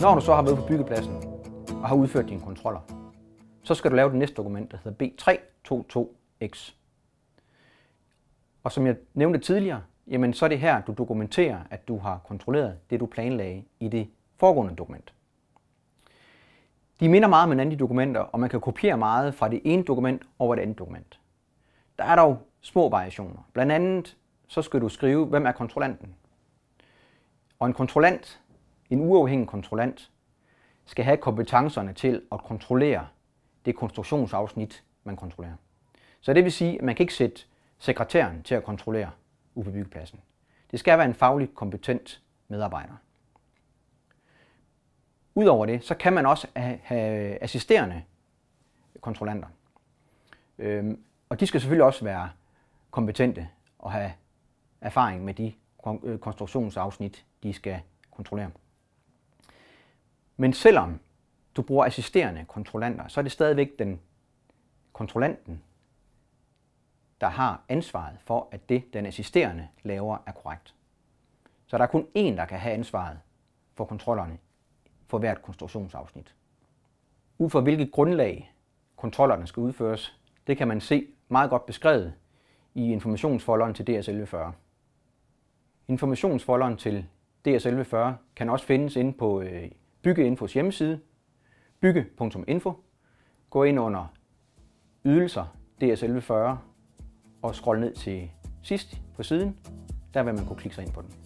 Når du så har været på byggepladsen og har udført dine kontroller, så skal du lave det næste dokument, der hedder B322X. Og som jeg nævnte tidligere, jamen så er det her, du dokumenterer, at du har kontrolleret det, du planlagde i det foregående dokument. De minder meget om hinanden, de dokumenter, og man kan kopiere meget fra det ene dokument over det andet dokument. Der er dog små variationer. Blandt andet så skal du skrive, hvem er kontrollanten. Og en kontrollant, en uafhængig kontrollant, skal have kompetencerne til at kontrollere det konstruktionsafsnit, man kontrollerer. Så det vil sige, at man kan ikke sætte sekretæren til at kontrollere ude på byggepladsen. Det skal være en fagligt kompetent medarbejder. Udover det, så kan man også have assisterende kontrollanter. Og de skal selvfølgelig også være kompetente og have erfaring med de konstruktionsafsnit, de skal kontrollere. Men selvom du bruger assisterende kontrollanter, så er det stadigvæk kontrollanten, der har ansvaret for, at det, den assisterende laver, er korrekt. Så der er kun én, der kan have ansvaret for kontrollerne for hvert konstruktionsafsnit. Ud fra hvilket grundlag kontrollerne skal udføres, det kan man se meget godt beskrevet i informationsfolderen til DS1140. Informationsfolderen til DS1140 kan også findes inde på Byggeinfos hjemmeside, bygge.info. Gå ind under ydelser DS1140 og scroll ned til sidst på siden. Der vil man kunne klikke sig ind på den.